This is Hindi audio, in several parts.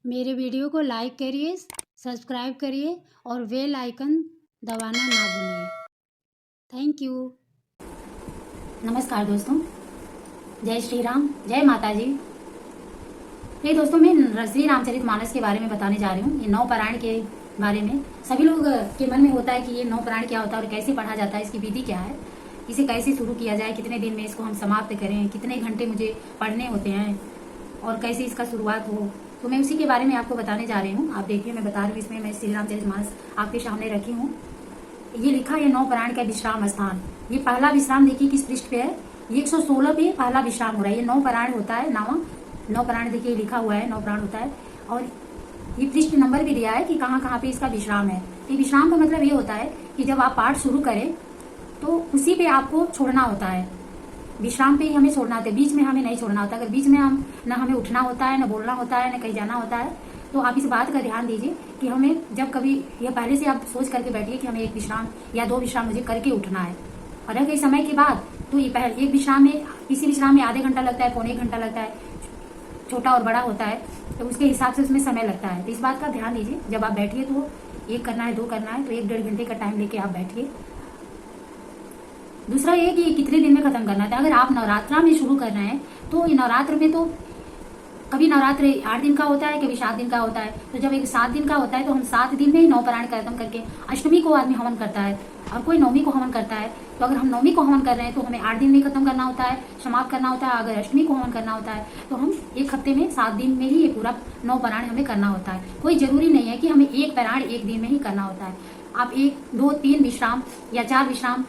मेरे वीडियो को लाइक करिए, सब्सक्राइब करिए और बेल आइकन दबाना ना भूलिए। Thank you. नमस्कार दोस्तों, जय श्री राम, जय माता जी। ये दोस्तों मैं श्री रामचरितमानस के बारे में बताने जा रही हूँ। ये नौ पारायण के बारे में सभी लोग के मन में होता है कि ये नौ पारायण क्या होता है और कैसे पढ़ा जाता है, इसकी विधि क्या है, इसे कैसे शुरू किया जाए, कितने दिन में इसको हम समाप्त करें, कितने घंटे मुझे पढ़ने होते हैं और कैसे इसका शुरुआत हो। तो मैं उसी के बारे में आपको बताने जा रही हूँ। आप देखिए, मैं बता रही हूँ, इसमें मैं श्री रामचरितमानस आपके सामने रखी हूँ। ये लिखा है नौ पारायण का विश्राम स्थान। ये पहला विश्राम देखिए किस पृष्ठ पे है, 116 पे पहला विश्राम हो रहा है। ये नौ पारायण होता है, नौ पारायण देखिए लिखा हुआ है, नौ पारायण होता है। और ये पृष्ठ नंबर भी दिया है कि कहाँ कहाँ पे इसका विश्राम है। ये विश्राम का मतलब ये होता है कि जब आप पाठ शुरू करें तो उसी पे आपको छोड़ना होता है, विश्राम पे ही हमें छोड़ना होता है, बीच में हमें नहीं छोड़ना होता। अगर बीच में न हमें उठना होता है, न बोलना होता है, न कहीं जाना होता है, तो आप इस बात का ध्यान दीजिए कि हमें जब कभी यह पहले से आप सोच करके बैठिए कि हमें एक विश्राम या दो विश्राम मुझे करके उठना है। और अगर कई समय के बाद तो ये पहले एक विश्राम में, किसी विश्राम में आधे घंटा लगता है, पौने एक घंटा लगता है, छोटा और बड़ा होता है, तो उसके हिसाब से उसमें समय लगता है। तो इस बात का ध्यान दीजिए, जब आप बैठिए तो एक करना है, दो करना है, तो 1-1.5 घंटे का टाइम लेके आप बैठिए। दूसरा ये कि कितने दिन में खत्म करना है। अगर आप नवरात्रा में शुरू कर रहे हैं तो ये नवरात्र में तो कभी नवरात्र 8 दिन का होता है, कभी 7 दिन का होता है। तो जब एक 7 दिन का होता है तो हम 7 दिन में ही नौ पारायण खत्म करके अष्टमी को आदमी हवन करता है और कोई नौमी को हवन करता है। तो अगर हम नौमी को हवन कर रहे हैं तो हमें 8 दिन में खत्म करना होता है, समाप्त करना होता है। अगर अष्टमी को हवन करना होता है तो हम एक हफ्ते में 7 दिन में ही ये पूरा नौ पारायण हमें करना होता है। कोई जरूरी नहीं है कि हमें एक पारायण एक दिन में ही करना होता है। आप 1, 2, 3 विश्राम या 4 विश्राम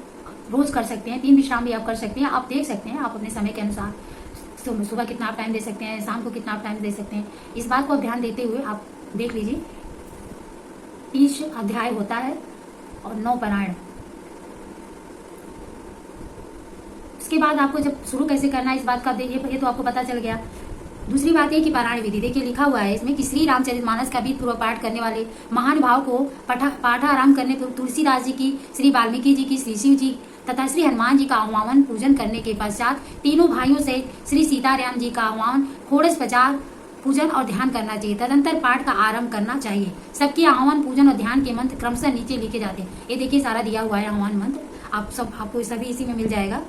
रोज कर सकते हैं, 3 विश्राम भी आप कर सकते हैं। आप देख सकते हैं, आप अपने समय के अनुसार सुबह कितना आप टाइम दे सकते हैं, शाम को कितना आप टाइम दे सकते हैं। इस बात को ध्यान देते हुए आप देख लीजिए। 30 अध्याय होता है और 9 पारायण। उसके बाद आपको जब शुरू कैसे करना है इस बात का ये तो आपको पता चल गया। दूसरी बात है कि पारायण विधि देखिए लिखा हुआ है इसमें कि श्री रामचरितमानस का बीज पूर्व पाठ करने वाले महान भाव को पाठ आरंभ करने पर तुलसीदास जी की, श्री वाल्मीकि जी की, श्री शिव जी तथा श्री हनुमान जी का आह्वान पूजन करने के पश्चात तीनों भाइयों से श्री सीताराम जी का आह्वान, षोडश प्रचार, पूजन और ध्यान करना चाहिए। तदंतर पाठ का आरंभ करना चाहिए। सबके आह्वान, पूजन और ध्यान के मंत्र क्रमशः नीचे लिखे जाते हैं। ये देखिए सारा दिया हुआ है आह्वान मंत्र, आपको सभी इसी में मिल जाएगा।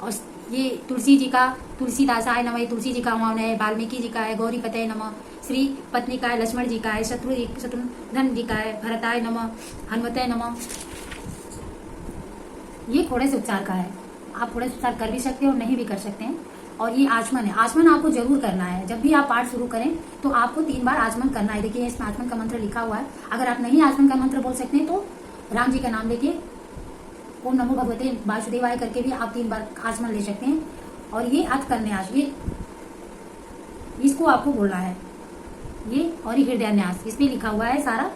और ये तुलसी जी का, तुलसीदासाय नमः, तुलसी जी का आह्वान है। वाल्मीकि जी का है, गौरी पते नमः। श्री पत्नी का है, लक्ष्मण जी का है, शत्रुघ्न जी का है, भरताय नमः, हनुमते नमः। ये थोड़े से उपचार का है। आप थोड़े से उपचार कर भी सकते हैं और नहीं भी कर सकते हैं। और ये आचमन है, आचमन आपको जरूर करना है। जब भी आप पाठ शुरू करें तो आपको 3 बार आचमन करना है। देखिए इसमें आचमन का मंत्र लिखा हुआ है। अगर आप नहीं आचमन का मंत्र बोल सकते हैं तो राम जी का नाम लेके ओम नमो भगवते वासुदेवाय करके भी आप 3 बार आचमन ले सकते हैं। और ये अथ करन्यास, ये इसको आपको बोलना है। ये और ये हृदयान्यास, इसमें लिखा हुआ है सारा।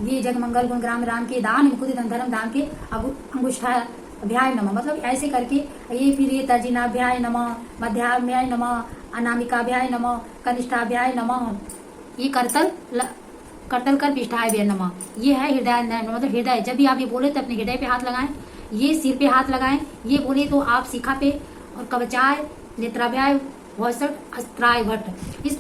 ये जगमंगल गुण ग्राम राम के दान, मुकुद धर्म दान के अंगुष्ठा अभ्याय नमः, मतलब ऐसे करके ये फिर ये तर्जिनाभ्याय नमः, मध्याभ्याय नमः, अनामिकाभ्याय नमः, कनिष्ठाभ्याय नमः, ये करतल कर पिष्ठाभ्याय नमः। ये है हृदय, मतलब हृदय। जब भी आप ये बोले तो अपने हृदय पे हाथ लगाएं, ये सिर पे हाथ लगाएं। ये बोले तो आप शिखा पे और कवचाय, नेत्राभ्याय, वसट, अस्त्राय भट्ट। इस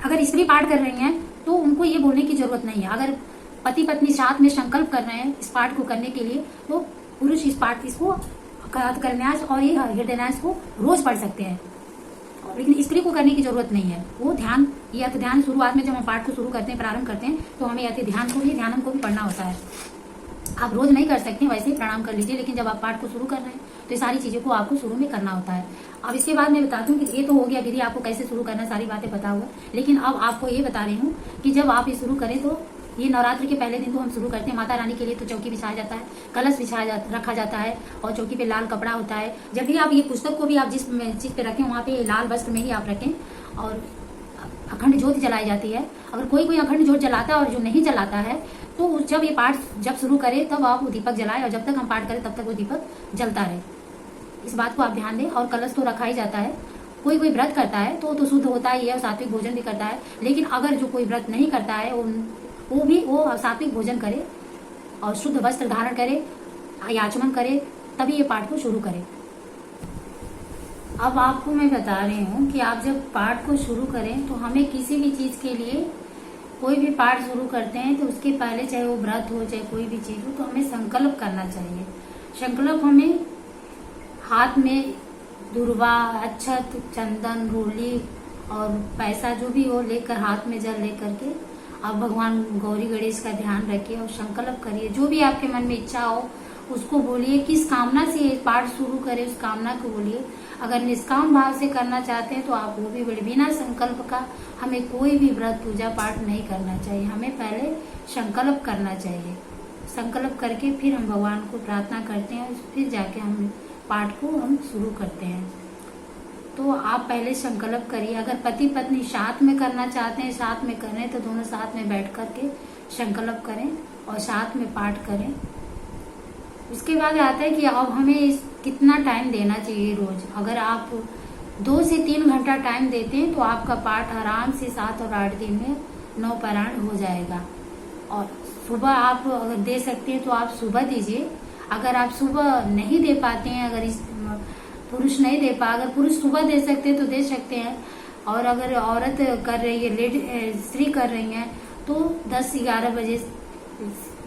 अगर स्त्री पाठ कर रही हैं तो उनको ये बोलने की जरूरत नहीं है। अगर पति पत्नी साथ में संकल्प कर रहे हैं इस पाठ को करने के लिए तो पुरुष इसको करन्यास और ये हृदयन्यास को रोज पढ़ सकते हैं, लेकिन स्त्री को करने की जरूरत नहीं है। वो ध्यान, ये अति ध्यान शुरुआत में जब हम पाठ को शुरू करते हैं, प्रारंभ करते हैं, तो हमें अति ध्यान को भी पढ़ना होता है। आप रोज नहीं कर सकते, वैसे ही प्रणाम कर लीजिए, लेकिन जब आप पाठ को शुरू कर रहे हैं तो ये सारी चीजों को आपको शुरू में करना होता है। अब इसके बाद मैं बताती हूँ कि ये तो हो गया विधि, आपको कैसे शुरू करना, सारी बातें पता हुआ। लेकिन अब आपको ये बता रही हूँ कि जब आप ये शुरू करें तो ये नवरात्रि के पहले दिन तो हम शुरू करते हैं। माता रानी के लिए तो चौकी बिछाया जाता है, कलश रखा जाता है और चौकी पे लाल कपड़ा होता है। जब भी आप ये पुस्तक को भी आप जिस चीज पे रखें वहाँ पे लाल वस्त्र में ही आप रखें। और अखंड ज्योति जलाई जाती है। अगर कोई अखंड ज्योत जलाता है और जो नहीं जलाता है तो जब ये पाठ जब शुरू करे तब आप वो दीपक जलाए और जब तक हम पाठ करें तब तक वो दीपक जलता रहे। इस बात को आप ध्यान दें। और कलश तो रखा ही जाता है। कोई व्रत करता है तो शुद्ध होता ही है और सात्विक भोजन भी करता है। लेकिन अगर जो कोई व्रत नहीं करता है वो सात्विक भोजन करे और शुद्ध वस्त्र धारण करे, आचमन करे, तभी ये पाठ को शुरू करे। अब आपको मैं बता रही हूँ कि आप जब पाठ को शुरू करें तो हमें किसी भी चीज के लिए, कोई भी पाठ शुरू करते हैं तो उसके पहले, चाहे वो व्रत हो चाहे कोई भी चीज हो, तो हमें संकल्प करना चाहिए। संकल्प हमें हाथ में दुर्वा, अक्षत, चंदन, रोली और पैसा जो भी हो लेकर, हाथ में जल लेकर के आप भगवान गौरी गणेश का ध्यान रखिए और संकल्प करिए। जो भी आपके मन में इच्छा हो उसको बोलिए। किस कामना से ये पाठ शुरू करें उस कामना को बोलिए। अगर निष्काम भाव से करना चाहते हैं तो आप वो भी बड़े। बिना संकल्प का हमें कोई भी व्रत पूजा पाठ नहीं करना चाहिए। हमें पहले संकल्प करना चाहिए। संकल्प करके फिर हम भगवान को प्रार्थना करते हैं, फिर जाके हम पाठ को हम शुरू करते हैं। तो आप पहले संकल्प करिए। अगर पति पत्नी साथ में करना चाहते हैं, साथ में करें, तो दोनों साथ में बैठ करके संकल्प करें और साथ में पाठ करें। उसके बाद आता है कि अब हमें कितना टाइम देना चाहिए रोज। अगर आप 2 से 3 घंटा टाइम देते हैं तो आपका पाठ आराम से 7 और 8 दिन में 9 पारायण हो जाएगा। और सुबह आप अगर दे सकते हैं तो आप सुबह दीजिए। अगर आप सुबह नहीं दे पाते हैं, अगर इस पुरुष नहीं दे पा, अगर पुरुष सुबह दे सकते हैं तो दे सकते हैं। और अगर औरत कर रही है, स्त्री कर रही है, तो 10-11 बजे,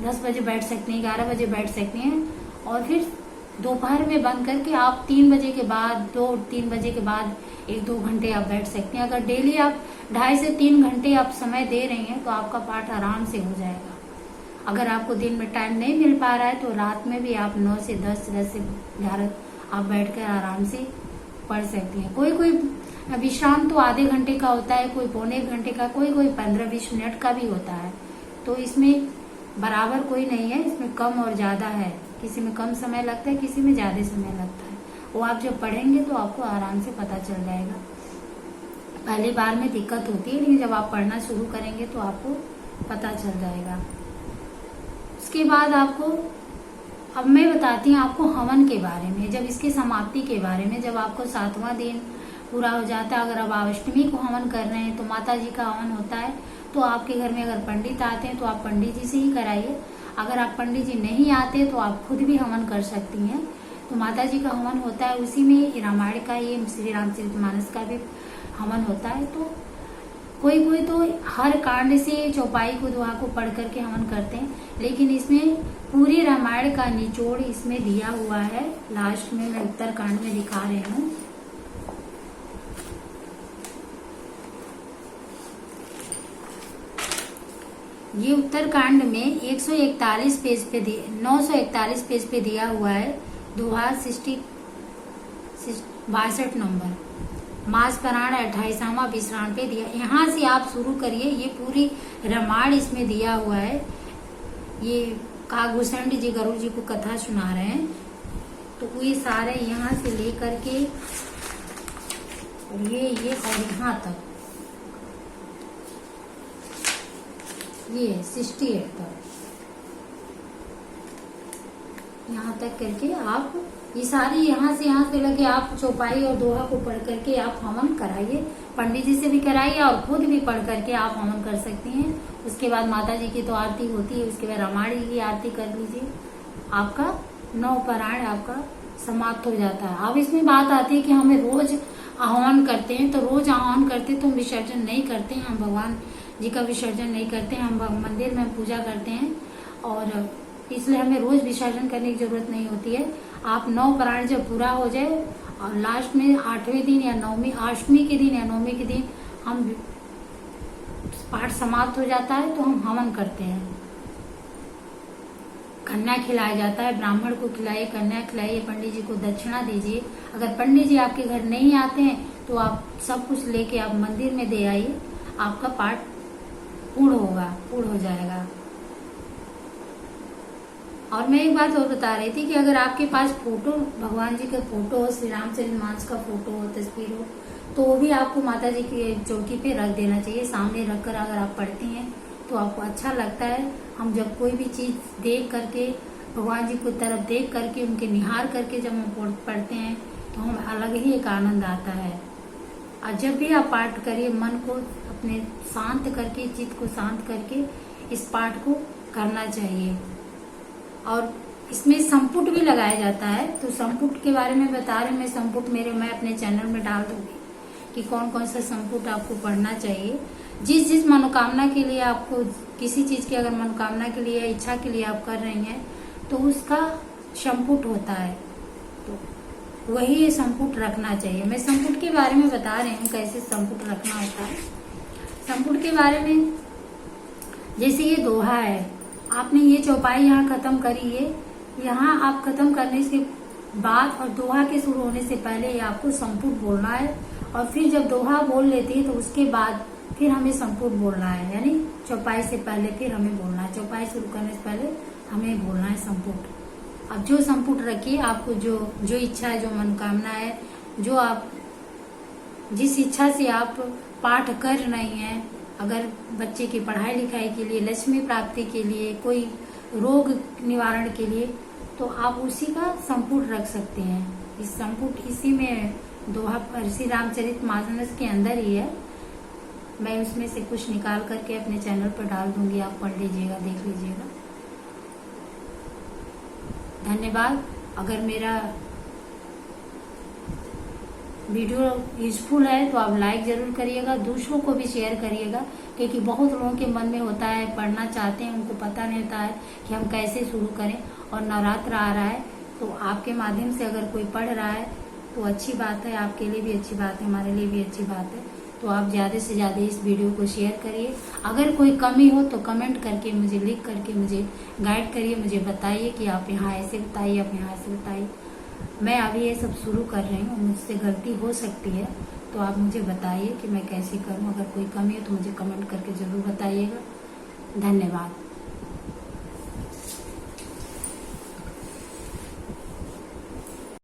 10 बजे बैठ सकते हैं, 11 बजे बैठ सकते हैं। और फिर दोपहर में बंद करके आप 3 बजे के बाद, 2-3 बजे के बाद 1-2 घंटे आप बैठ सकते हैं। अगर डेली आप 2.5 से 3 घंटे आप समय दे रही हैं तो आपका पाठ आराम से हो जाएगा। अगर आपको दिन में टाइम नहीं मिल पा रहा है तो रात में भी आप 9 से 10, 10 से 11 आप बैठकर आराम से पढ़ सकती हैं। कोई कोई विश्राम तो आधे घंटे का होता है, कोई पौने घंटे का, कोई 15-20 मिनट का भी होता है। तो इसमें बराबर कोई नहीं है, इसमें कम और ज्यादा है। किसी में कम समय लगता है, किसी में ज्यादा समय लगता है। वो आप जब पढ़ेंगे तो आपको आराम से पता चल जाएगा। पहली बार में दिक्कत होती है, लेकिन जब आप पढ़ना शुरू करेंगे तो आपको पता चल जाएगा। उसके बाद आपको, अब मैं बताती हूँ आपको हवन के बारे में। जब इसकी समाप्ति के बारे में, जब आपको 7वां दिन पूरा हो जाता है, अगर आप अष्टमी को हवन कर रहे हैं तो माता जी का हवन होता है। तो आपके घर में अगर पंडित आते हैं तो आप पंडित जी से ही कराइए। अगर आप पंडित जी नहीं आते तो आप खुद भी हवन कर सकती हैं। तो माता जी का हवन होता है, उसी में रामायण का, ये श्री रामचरितमानस का भी हवन होता है। तो कोई कोई तो हर कांड से चौपाई को, दोहा को पढ़ करके हवन करते हैं, लेकिन इसमें पूरी रामायण का निचोड़ इसमें दिया हुआ है। लास्ट में मैं उत्तर कांड में दिखा रही हूँ। ये उत्तर कांड में 141 पेज पे 941 पेज पे दिया हुआ है। दोहा 62 नंबर, मास पुराण 28वां विश्राम पे दिया। यहाँ से आप शुरू करिए। ये पूरी रामायण इसमें दिया हुआ है। ये कागभूषण जी गरुड़ जी को कथा सुना रहे हैं, तो ये सारे यहाँ से लेकर के ये और यहाँ तक, ये 68 तक, यहाँ तक करके आप ये सारी यहाँ से लगे आप चौपाई और दोहा को पढ़ करके आप हवन कराइए। पंडित जी से भी कराइए और खुद भी पढ़ करके आप हवन कर सकती हैं। उसके बाद माता जी की तो आरती होती है, उसके बाद रामायण जी की आरती कर लीजिए। आपका 9 पारायण आपका समाप्त हो जाता है। अब इसमें बात आती है कि हमें रोज आह्वान करते हैं, तो रोज आह्वान करते तो हम विसर्जन नहीं करते हैं, हम भगवान जी का विसर्जन नहीं करते हैं, हम मंदिर में पूजा करते हैं और इसलिए हमें रोज विसर्जन करने की जरूरत नहीं होती है। आप 9 पारायण जब पूरा हो जाए और लास्ट में 8वें दिन या 9वीं, अष्टमी के दिन या 9वीं के दिन हम पाठ समाप्त हो जाता है तो हम हवन करते हैं। कन्या खिलाया जाता है, ब्राह्मण को खिलाइए, कन्या खिलाइए, पंडित जी को दक्षिणा दीजिए। अगर पंडित जी आपके घर नहीं आते हैं तो आप सब कुछ लेके आप मंदिर में दे आइए, आपका पाठ पूर्ण हो जाएगा। और मैं एक बात और बता रही थी कि अगर आपके पास फोटो, भगवान जी का फोटो हो, श्री रामचरितमानस का फोटो हो, तस्वीर हो, तो वो भी आपको माता जी की चौकी पे रख देना चाहिए। सामने रखकर अगर आप पढ़ती हैं तो आपको अच्छा लगता है। हम जब कोई भी चीज देख करके, भगवान जी की तरफ देख करके, उनके निहार करके जब हम पढ़ते हैं तो हमें अलग ही एक आनंद आता है। और जब भी आप पाठ करिए, मन को अपने शांत करके, चित्त को शांत करके इस पाठ को करना चाहिए। और इसमें संपुट भी लगाया जाता है। तो संपुट के बारे में बता रहे हैं, मैं संपुट मैं अपने चैनल में डाल दूंगी कि कौन कौन सा संपुट आपको पढ़ना चाहिए। जिस जिस मनोकामना के लिए आपको, किसी चीज की अगर मनोकामना के लिए, इच्छा के लिए आप कर रही हैं तो उसका संपुट होता है, तो वही ये संपुट रखना चाहिए। मैं संपुट के बारे में बता रही हूँ कैसे संपुट रखना होता है। संपुट के बारे में, जैसे ये दोहा है, आपने ये चौपाई यहाँ खत्म करी है, यहाँ आप खत्म करने के बाद और दोहा के शुरू होने से पहले ये आपको संपुट बोलना है, और फिर जब दोहा बोल लेती है तो उसके बाद फिर हमें संपुट बोलना है, यानी चौपाई से पहले फिर हमें बोलना है, चौपाई शुरू करने से पहले हमें बोलना है संपुट। अब जो संपुट रखिए, आपको जो इच्छा है, जो मनोकामना है, जो आप जिस इच्छा से आप पाठ कर रही हैं, अगर बच्चे की पढ़ाई लिखाई के लिए, लक्ष्मी प्राप्ति के लिए, कोई रोग निवारण के लिए, तो आप उसी का संपुट रख सकते हैं। इस संपुट इसी में दोहा श्री रामचरितमानस के अंदर ही है। मैं उसमें से कुछ निकाल करके अपने चैनल पर डाल दूंगी, आप पढ़ लीजिएगा, देख लीजिएगा। धन्यवाद। अगर मेरा वीडियो यूजफुल है तो आप लाइक जरूर करिएगा, दूसरों को भी शेयर करिएगा, क्योंकि बहुत लोगों के मन में होता है, पढ़ना चाहते हैं, उनको पता नहीं होता है कि हम कैसे शुरू करें। और नवरात्र आ रहा है, तो आपके माध्यम से अगर कोई पढ़ रहा है तो अच्छी बात है, आपके लिए भी अच्छी बात है, हमारे लिए भी अच्छी बात है। तो आप ज़्यादा से ज़्यादा इस वीडियो को शेयर करिए। अगर कोई कमी हो तो कमेंट करके मुझे, लिख करके मुझे गाइड करिए, मुझे बताइए कि आप यहाँ ऐसे बताइए, आप यहाँ ऐसे बताइए। मैं अभी ये सब शुरू कर रही हूँ, मुझसे गलती हो सकती है, तो आप मुझे बताइए कि मैं कैसे करूँ। अगर कोई कमी हो तो मुझे कमेंट करके ज़रूर बताइएगा। धन्यवाद।